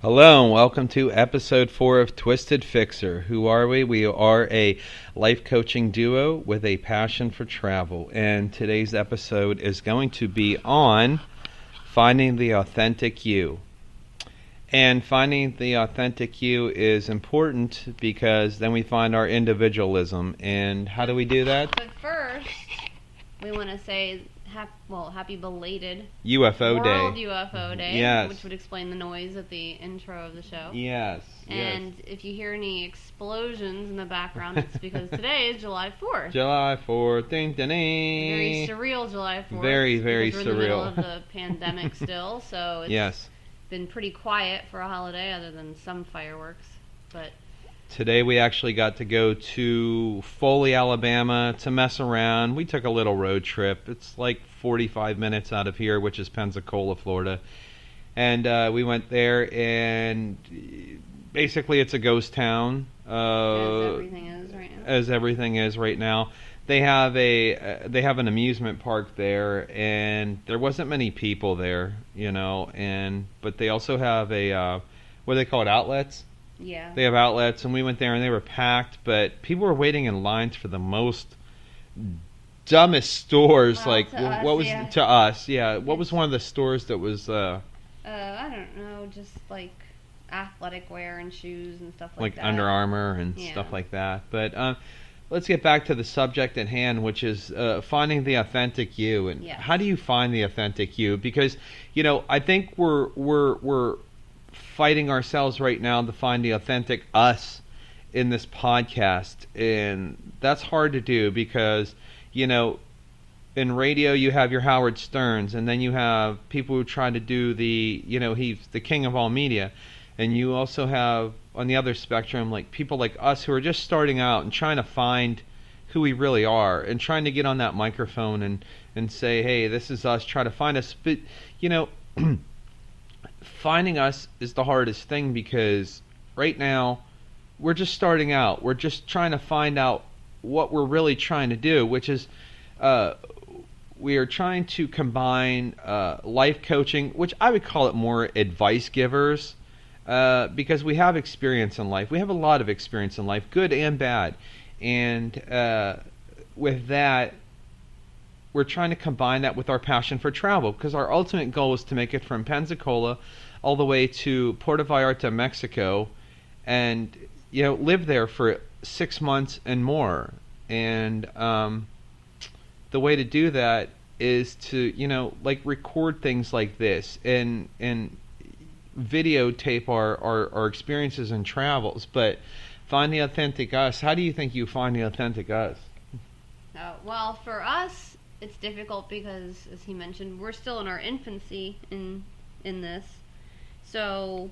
Hello and welcome to episode 4 of Twisted Fixer. Who are we? We are a life coaching duo with a passion for travel. And today's episode is going to be on finding the authentic you. And finding the authentic you is important because then we find our individualism. And how do we do that? But first, we want to say happy belated UFO World Day. UFO Day, Yes. which would explain the noise at the intro of the show. Yes. And if you hear any explosions in the background, it's because today is July 4th. July 4th. Ding, ding, ding. Very surreal July 4th. Very, very because we're in the middle surreal. of the pandemic still, so it's been pretty quiet for a holiday other than some fireworks. But today we actually got to go to Foley, Alabama to mess around. We took a little road trip. It's like 45 minutes out of here, which is Pensacola, Florida. And we went there, and basically it's a ghost town. as everything is right now. As everything is right now. They have an amusement park there, and there wasn't many people there, but they also have what do they call it, outlets? Yeah. They have outlets, and we went there, and they were packed, but people were waiting in lines for the most dumbest stores. Well, like, to us, what was yeah. to us? Yeah, what was one of the stores that was I don't know, just like athletic wear and shoes and stuff like that. Under Armour and stuff like that. But let's get back to the subject at hand, which is finding the authentic you. And how do you find the authentic you? Because I think we're fighting ourselves right now to find the authentic us in this podcast, and that's hard to do because in radio you have your Howard Sterns, and then you have people who try to do he's the king of all media, and you also have on the other spectrum like people like us who are just starting out and trying to find who we really are and trying to get on that microphone and say, hey, this is us, try to find us. But finding us is the hardest thing because right now we're just starting out. We're just trying to find out what we're really trying to do, which is we are trying to combine life coaching, which I would call it more advice givers, because we have experience in life. We have a lot of experience in life, good and bad. And with that, we're trying to combine that with our passion for travel, because our ultimate goal is to make it from Pensacola all the way to Puerto Vallarta, Mexico, and live there for 6 months and more. And the way to do that is to record things like this and videotape our experiences and travels. But find the authentic us. How do you think you find the authentic us? Well, for us, it's difficult because, as he mentioned, we're still in our infancy in this. So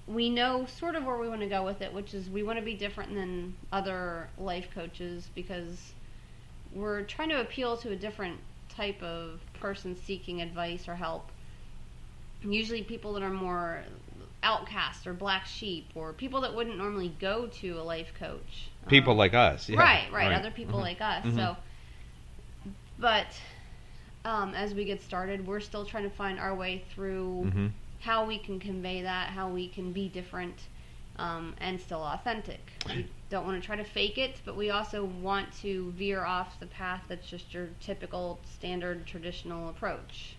we know sort of where we want to go with it, which is we want to be different than other life coaches because we're trying to appeal to a different type of person seeking advice or help. Usually people that are more outcasts or black sheep or people that wouldn't normally go to a life coach. People like us. Yeah. Right. Other people like us. Mm-hmm. So, but as we get started, we're still trying to find our way through how we can convey that, how we can be different and still authentic. We don't want to try to fake it, but we also want to veer off the path that's just your typical, standard, traditional approach.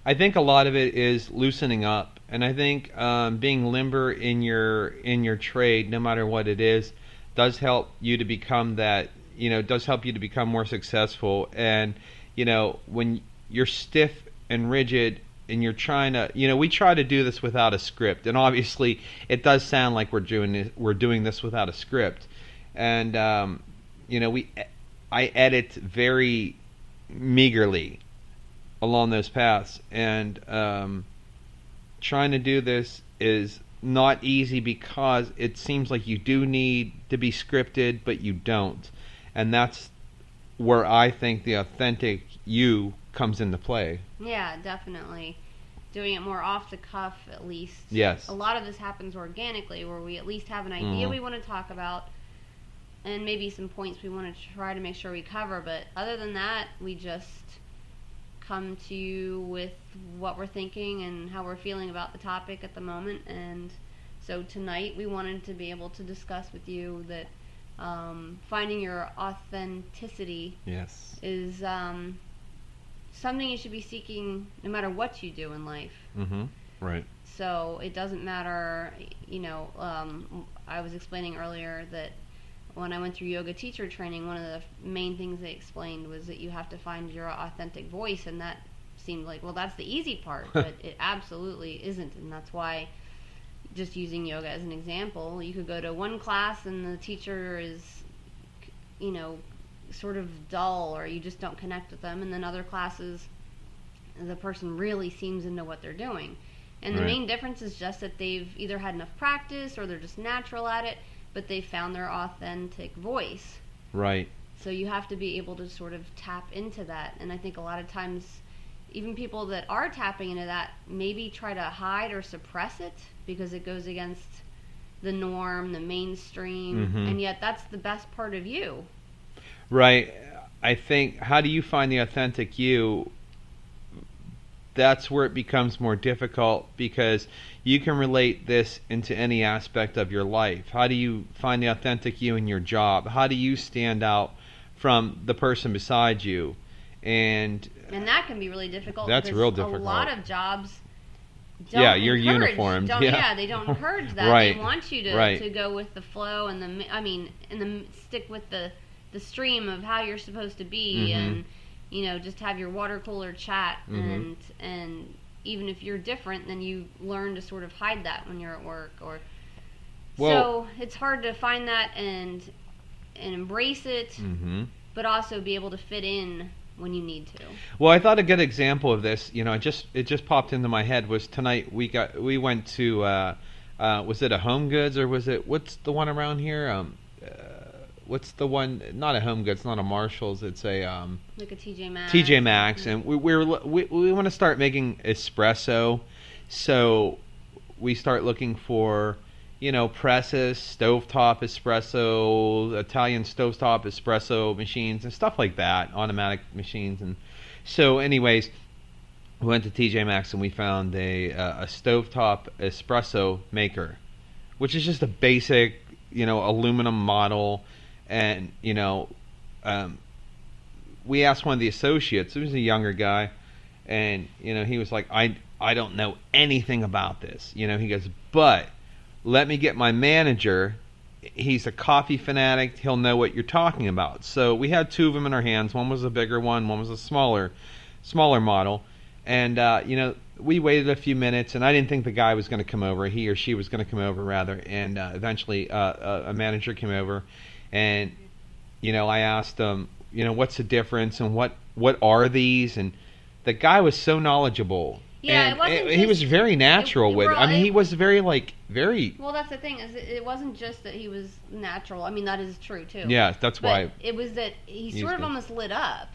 I think a lot of it is loosening up, and I think being limber in your trade, no matter what it is, does help you to become that. Does help you to become more successful. And when you're stiff and rigid, and you're trying to, we try to do this without a script, and obviously it does sound like we're doing this without a script, and I edit very meagerly along those paths, and trying to do this is not easy because it seems like you do need to be scripted, but you don't, and that's where I think the authentic you comes into play. Yeah, definitely. Doing it more off the cuff, at least. Yes. A lot of this happens organically, where we at least have an idea we want to talk about, and maybe some points we want to try to make sure we cover. But other than that, we just come to you with what we're thinking and how we're feeling about the topic at the moment, and So tonight we wanted to be able to discuss with you that finding your authenticity Yes. is something you should be seeking no matter what you do in life. Mm-hmm. Right. So it doesn't matter, I was explaining earlier that when I went through yoga teacher training, one of the main things they explained was that you have to find your authentic voice, and that seemed like, well, that's the easy part, but it absolutely isn't, and that's why, just using yoga as an example, you could go to one class and the teacher is, sort of dull, or you just don't connect with them, and then other classes, the person really seems to know what they're doing. And the Right. main difference is just that they've either had enough practice or they're just natural at it, but they found their authentic voice. Right. So you have to be able to sort of tap into that. And I think a lot of times, even people that are tapping into that maybe try to hide or suppress it because it goes against the norm, the mainstream, Mm-hmm. and yet that's the best part of you. Right. I think, how do you find the authentic you? That's where it becomes more difficult, because you can relate this into any aspect of your life. How do you find the authentic you in your job? How do you stand out from the person beside you? And that can be really difficult. That's because real difficult. A lot of jobs don't Yeah, you're encourage- uniformed. don't- Yeah. they don't encourage that. Right. They want you to, Right. to go with the flow and stick with the stream of how you're supposed to be, Mhm. and just have your water cooler chat, Mhm. and even if you're different, then you learn to sort of hide that when you're at work, so it's hard to find that and embrace it, Mhm. but also be able to fit in when you need to. Well, I thought a good example of this, it just popped into my head, was tonight we went to was it a Home Goods, or what's the one around here? What's the one? Not a Home Goods, not a Marshalls. It's a Like a TJ Maxx. TJ Maxx, and we want to start making espresso, so we start looking for presses, stovetop espresso, Italian stovetop espresso machines, and stuff like that, automatic machines. And so, anyways, we went to TJ Maxx and we found a stovetop espresso maker, which is just a basic aluminum model. And we asked one of the associates. He was a younger guy, and he was like, I don't know anything about this. He goes, but let me get my manager. He's a coffee fanatic. He'll know what you're talking about. So we had two of them in our hands. One was a bigger one was a smaller model. And we waited a few minutes, and I didn't think the guy was going to come over. He or she was going to come over, rather. And eventually a manager came over, and I asked him, what's the difference, and what are these? And the guy was so knowledgeable. Yeah, and it wasn't he was just- very natural with it. I mean, he was very Well, that's the thing, is it wasn't just that he was natural. I mean, that is true too. Yeah, that's but why. it was that he He's sort of good. almost lit up.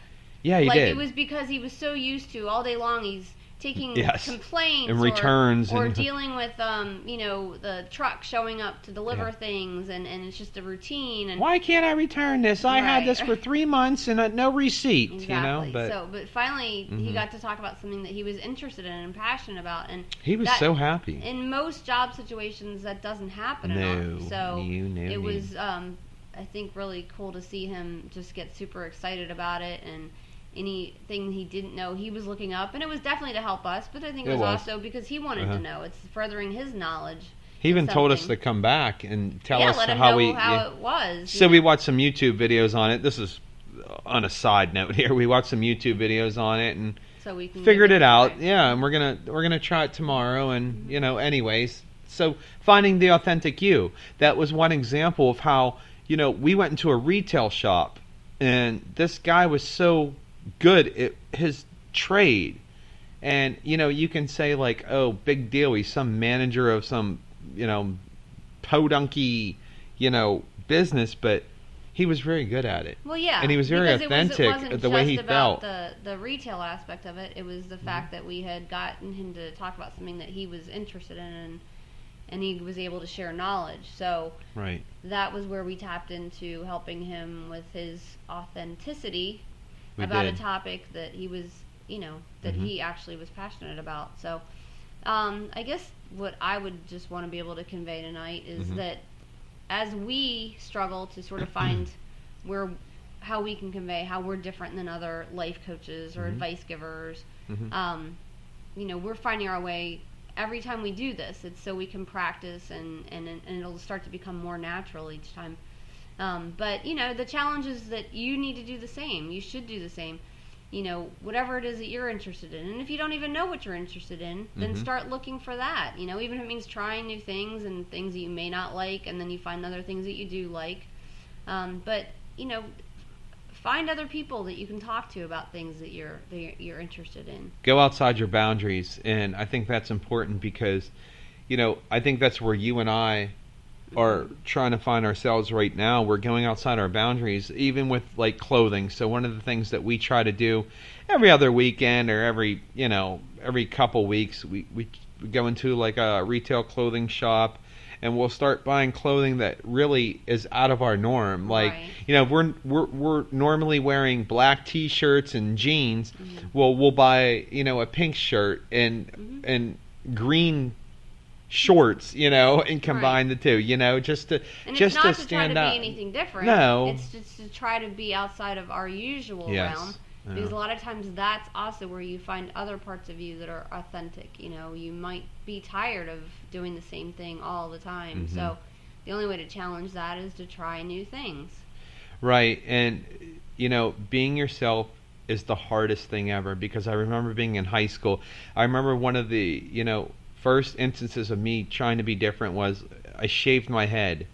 Yeah, he like did. It was because he was so used to all day long he's taking Yes. complaints And returns or and- dealing with the truck showing up to deliver Yeah. things, and it's just a routine. And Why can't I return this? I had Right. this for 3 months and no receipt. Exactly. But But finally he Mhm. got to talk about something that he was interested in and passionate about, and he was that- so happy. in most job situations that doesn't happen enough. So it was I think really cool to see him just get super excited about it, and anything he didn't know he was looking up, and it was definitely to help us, but I think it was also because he wanted Uh-huh. to know. It's furthering his knowledge. He even in told us something. to come back and tell Yeah, us let him how know we. how yeah. it was. So we watched some YouTube videos on it. This is on a side note here. We watched some YouTube videos on it and so we can figured give it out. feedback. Yeah, and we're gonna try it tomorrow. And anyways, so finding the authentic you. That was one example of how we went into a retail shop, and this guy was so good at his trade. And you can say like, oh, big deal, he's some manager of some podunky business, but he was very good at it. Well, yeah, And he was very because authentic it wasn't the way just he about felt. the retail aspect of it. It was the fact that we had gotten him to talk about something that he was interested in, and he was able to share knowledge. So Right. that was where we tapped into helping him with his authenticity We about did. a topic that he was, that Mhm. he actually was passionate about. So I guess what I would just want to be able to convey tonight is that as we struggle to sort of find how we can convey how we're different than other life coaches or advice givers, we're finding our way every time we do this. It's so we can practice and it'll start to become more natural each time. But the challenge is that you need to do the same. You should do the same. Whatever it is that you're interested in. And if you don't even know what you're interested in, then start looking for that. Even if it means trying new things and things that you may not like, and then you find other things that you do like. But find other people that you can talk to about things that you're interested in. Go outside your boundaries, and I think that's important because, I think that's where you and I are trying to find ourselves right now. We're going outside our boundaries, even with like clothing. So one of the things that we try to do every other weekend or every couple weeks, we go into like a retail clothing shop, and we'll start buying clothing that really is out of our norm. Like, we're normally wearing black T-shirts and jeans. Well, we'll buy a pink shirt and green shorts, and combine the two, just to and just it's not to try stand to out. be anything different. No, it's just to try to be outside of our usual realm. Yeah. Because a lot of times that's also where you find other parts of you that are authentic. You might be tired of doing the same thing all the time. So the only way to challenge that is to try new things. Right, and being yourself is the hardest thing ever, because I remember being in high school. I remember one of the first instances of me trying to be different was I shaved my head,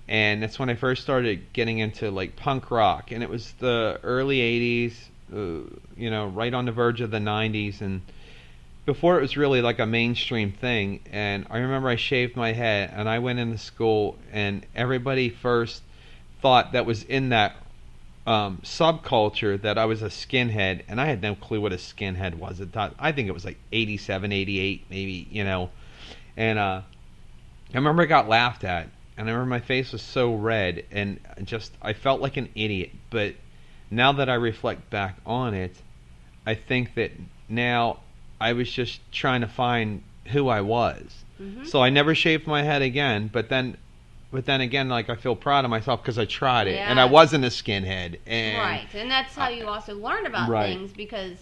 and that's when I first started getting into like punk rock, and it was the early 80s, right on the verge of the 90s, and before it was really like a mainstream thing. And I remember I shaved my head, and I went into school, and everybody first thought that was in that subculture that I was a skinhead, and I had no clue what a skinhead was. I think it was like 87, 88 maybe, and I remember I got laughed at, and I remember my face was so red, and I felt like an idiot. But now that I reflect back on it, I think that now I was just trying to find who I was. So I never shaved my head again, but then again, like, I feel proud of myself because I tried it, and I wasn't a skinhead. Right, and that's how you also learn about things, because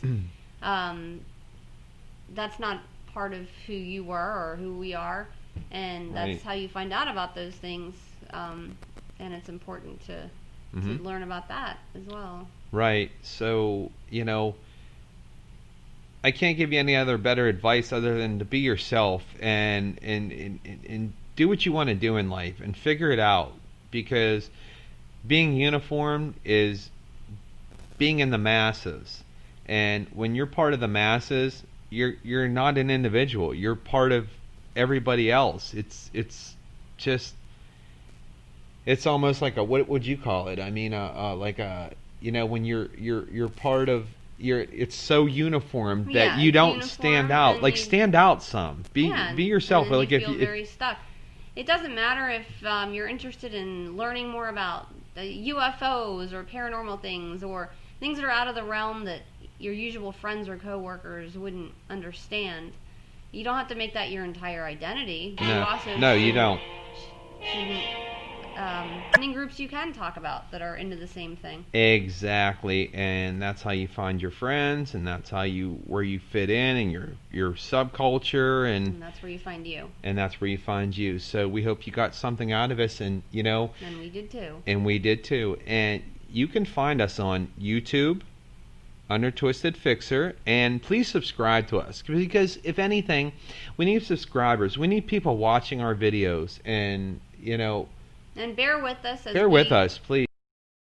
that's not part of who you were or who we are, and that's how you find out about those things, and it's important to learn about that as well. Right, so, I can't give you any other better advice other than to be yourself and do what you want to do in life and figure it out, because being uniform is being in the masses, and when you're part of the masses, you're not an individual. You're part of everybody else. It's almost like what would you call it? I mean, like when you're part of. It's so uniform that you don't stand out. Like, stand out some. Be yourself. And then like you if feel you very stuck. It doesn't matter if you're interested in learning more about UFOs or paranormal things or things that are out of the realm that your usual friends or coworkers wouldn't understand. You don't have to make that your entire identity. You don't. Finding groups you can talk about that are into the same thing. Exactly, and that's how you find your friends, and that's where you fit in, and your subculture, and that's where you find you. And that's where you find you. So we hope you got something out of us, and And we did too. And we did too. And you can find us on YouTube under Twisted Fixer, and please subscribe to us, because if anything, we need subscribers. We need people watching our videos, and And bear with us. Bear with us, please.